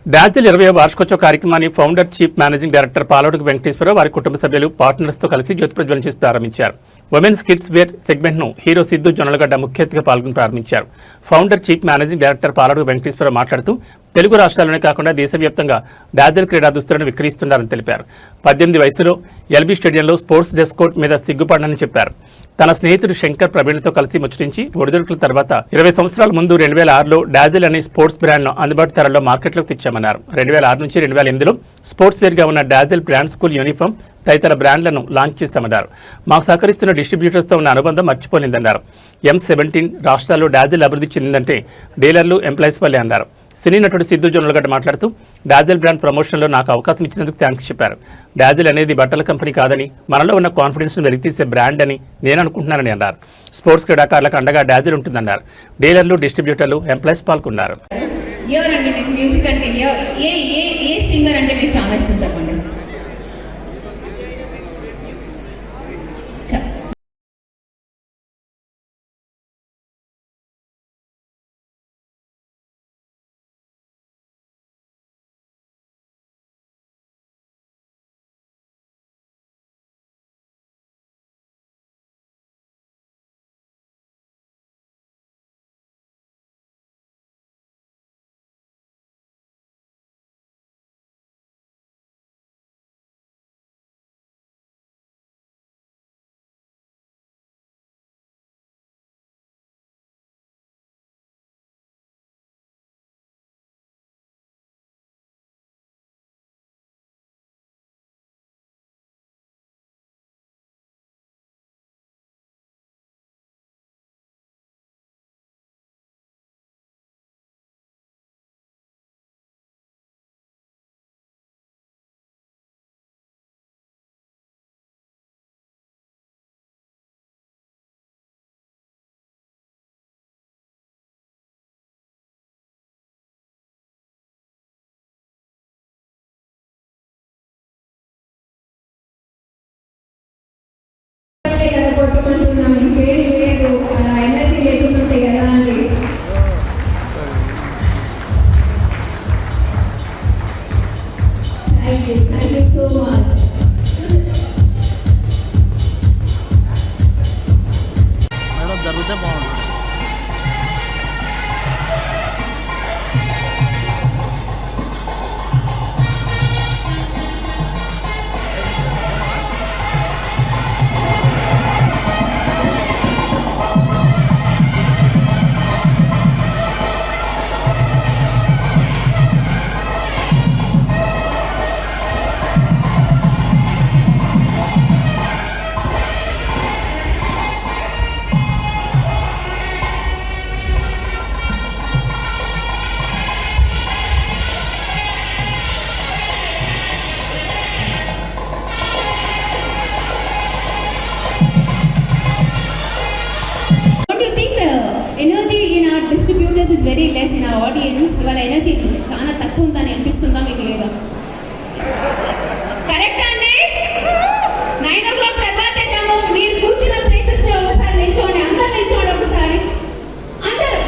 Dazzle 20వ వార్షికోత్సవ కార్యక్రమాన్ని founder chief managing director Palavadugu Venkateswara Rao వారి కుటుంబ సభ్యులు పార్ట్నర్స్తో కలిసి జ్యోతి ప్రజ్వలన చేసి ప్రారంభించారు. ఉమెన్స్ కిడ్స్ వేర్ సెగ్మెంట్ను హీరో సిద్ధు జొన్నలగడ్డ ముఖ్య అతిథిగా పాల్గొని ప్రారంభించారు. Founder chief managing director Palavadugu Venkateswara Rao మాట్లాడుతూ తెలుగు రాష్ట్రాల్లోనే కాకుండా దేశవ్యాప్తంగా డాజిల్ క్రీడా దుస్తులను విక్రయిస్తున్నారని తెలిపారు. 18 వయసులో ఎల్బీ స్టేడియంలో స్పోర్ట్స్ డ్రెస్ కోడ్ మీద సిగ్గుపడనని చెప్పారు. తన స్నేహితుడు శంకర్ ప్రవీణ్తో కలిసి ముచ్చటించి ఒడిదుడుకుల తర్వాత 20 సంవత్సరాల ముందు 2006లో డాజిల్ అనే స్పోర్ట్స్ బ్రాండ్ను అందుబాటు ధరల్లో మార్కెట్లోకి తెచ్చామన్నారు. 2006 నుంచి 2008లో స్పోర్ట్స్ వేర్గా ఉన్న డాజిల్ బ్రాండ్ స్కూల్ యూనిఫామ్ తదితర బ్రాండ్లను లాంచ్ చేశామన్నారు. మాకు సహకరిస్తున్న డిస్ట్రిబ్యూటర్స్తో ఉన్న అనుబంధం మర్చిపోలేదన్నారు. M17 రాష్ట్రాల్లో డాజిల్ అభివృద్ధి చెందిందంటే డీలర్లు, ఎంప్లాయీస్ వల్లే అన్నారు. సినీ నటుడు సిద్ధు జొన్నలగడ్డ మాట్లాడుతూ డాజిల్ బ్రాండ్ ప్రమోషన్లో నాకు అవకాశం ఇచ్చినందుకు థ్యాంక్స్ చెప్పారు. డాజిల్ అనేది బట్టల కంపెనీ కాదని మనలో ఉన్న కాన్ఫిడెన్స్ను వెలికితీసే బ్రాండ్ అని నేను అనుకుంటున్నానని అన్నారు. స్పోర్ట్స్ క్రీడాకారులకు అండగా డాజిల్ ఉంటుందన్నారు. డీలర్లు, డిస్ట్రిబ్యూటర్లు, ఎంప్లాయీస్ పాల్గొన్నారు. ఎనర్జీ లేకుంటే ఎలా అండి? Thank you so much. Madam జరిగితే బాగుంటుంది. Energy in our distributors is very less in our audience. ఇవాళ ఎనర్జీ చాలా తక్కువ ఉందని అనిపిస్తుందా మీకు? లేదా? కరెక్ట్ అండి. 9 o'clock తర్వాత వెళ్దాము. మీరు కూర్చున్న ప్లేసెస్ ని ఒకసారి నిల్చోండి. అందరూ నిల్చోండి ఒకసారి. అందరూ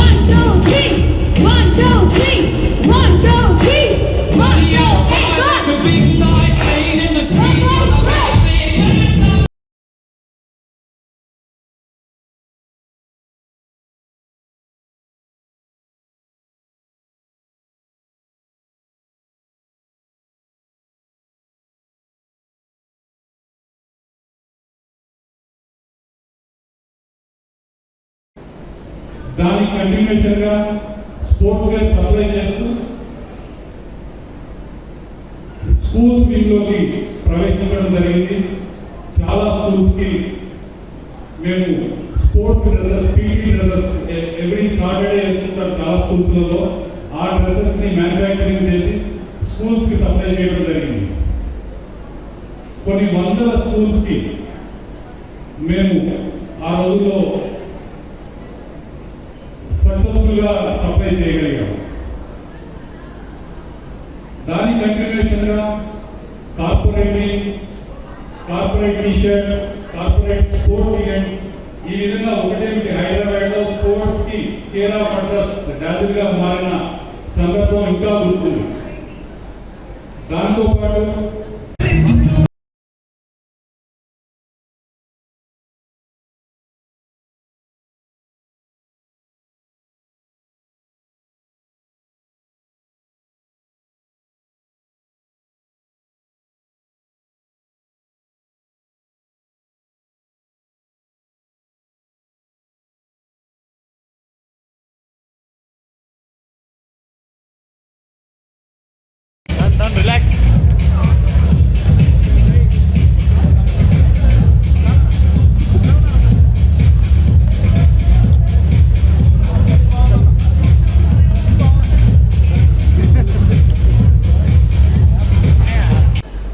1 2 3 1 2 3 1 2 3 1 2 దానికి కంటిన్యూషన్ గా స్పోర్ట్స్ వేర్ సప్లై చేస్తూ స్కూల్స్ వీటిలోకి ప్రవేశించడం జరిగింది. చాలా స్కూల్స్ కి మేము sports dresses, PT dresses every Saturday వేసుకుంటారు చాలా స్కూల్స్లలో. ఆ డ్రెస్సెస్ ని మ్యానుఫ్యాక్చరింగ్ చేసి స్కూల్స్ కి సప్లై చేయడం జరిగింది. కొన్ని వందల స్కూల్స్ కి మేము ఆ రోజుల్లో సక్సెస్ఫుల్ గా సప్లై చేయగలిగాం. దాని కంటిన్యూషన్ గా corporate T shirts, corporate sports event ఈ విధంగా ఒకటేమిటి హైదరాబాద్ లో స్పోర్ట్స్ కి కేర్ ఆఫ్ అడ్రస్ డాజిల్ గా మారిన సందర్భం ఇంకా గుర్తుంది. దాంతో పాటు రిలాక్స్.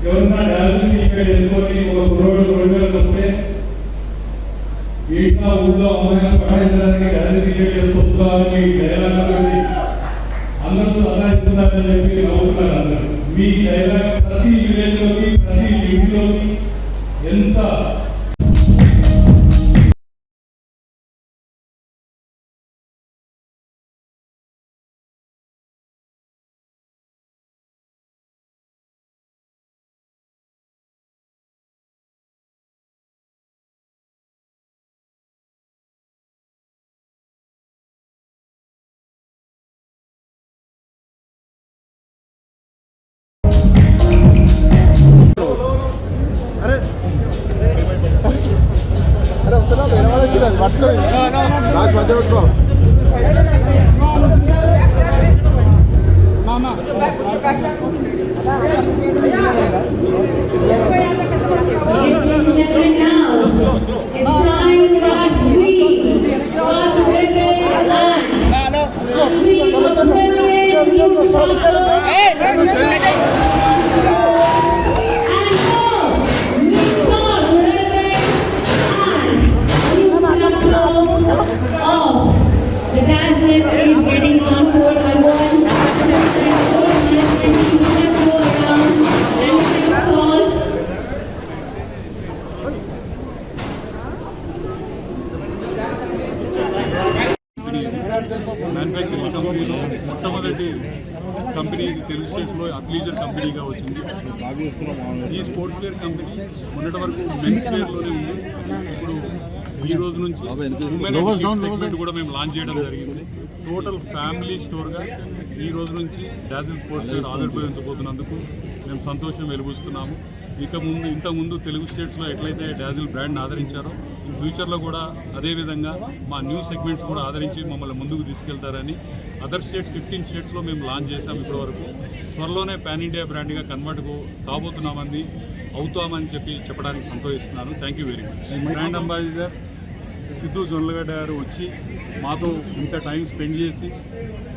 ఎవరన్నా డాజిల్ ఇక్కడ చేసుకొని ఒక రోడ్డు మీదకి వస్తే వీటిలో ఊళ్ళో అమ్మాయిలు పడాయించడానికి డాజిల్ టీషర్ట్ చేసుకొస్తామని డైలాగ్ అందరూ సహాయిస్తున్నారని చెప్పి నవ్వుతున్నారు. అందరూ మీ డైలాగ్ ప్రతి విలేజ్ లోకి ప్రతి ఇంటిలోకి ఎంత మ్యానుఫ్యాక్చరింగ్ కంపెనీలో మొట్టమొదటి కంపెనీ తెలుగు స్టేట్స్లో అథ్లీజర్ కంపెనీగా వచ్చింది. ఈ స్పోర్ట్స్ వేర్ కంపెనీ మొన్నటి వరకు మెన్స్ వేర్లోనే ఉంది. ఇప్పుడు ఈ రోజు నుంచి ఉమెన్ సెగ్మెంట్ కూడా మేము లాంచ్ చేయడం జరిగింది. టోటల్ ఫ్యామిలీ స్టోర్గా ఈ రోజు నుంచి డాజిల్ స్పోర్ట్స్ వేర్ ఆవిర్భవించబోతున్నందుకు మేము సంతోషం వెలుగుస్తున్నాము. ఇంతకుముందు తెలుగు స్టేట్స్లో ఎట్లయితే డాజిల్ బ్రాండ్ని ఆదరించారో ఇన్ ఫ్యూచర్లో కూడా అదేవిధంగా మా న్యూ సెగ్మెంట్స్ కూడా ఆదరించి మమ్మల్ని ముందుకు తీసుకెళ్తారని అదర్ స్టేట్స్ 15 స్టేట్స్లో మేము లాంచ్ చేసాం ఇప్పటివరకు. త్వరలోనే పాన్ ఇండియా బ్రాండ్గా కన్వర్ట్ అవుతామని చెప్పడానికి సంతోషిస్తున్నాను. Thank you very much. Brand ambassador Siddhu Jonnalagadda గారు వచ్చి మాతో ఇంత టైం స్పెండ్ చేసి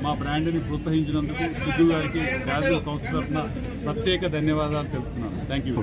మా బ్రాండ్ని ప్రోత్సహించినందుకు సిద్ధు గారికి డాజిల్ సంస్థ తరఫున ప్రత్యేక ధన్యవాదాలు తెలుపుతున్నాను. Thank you.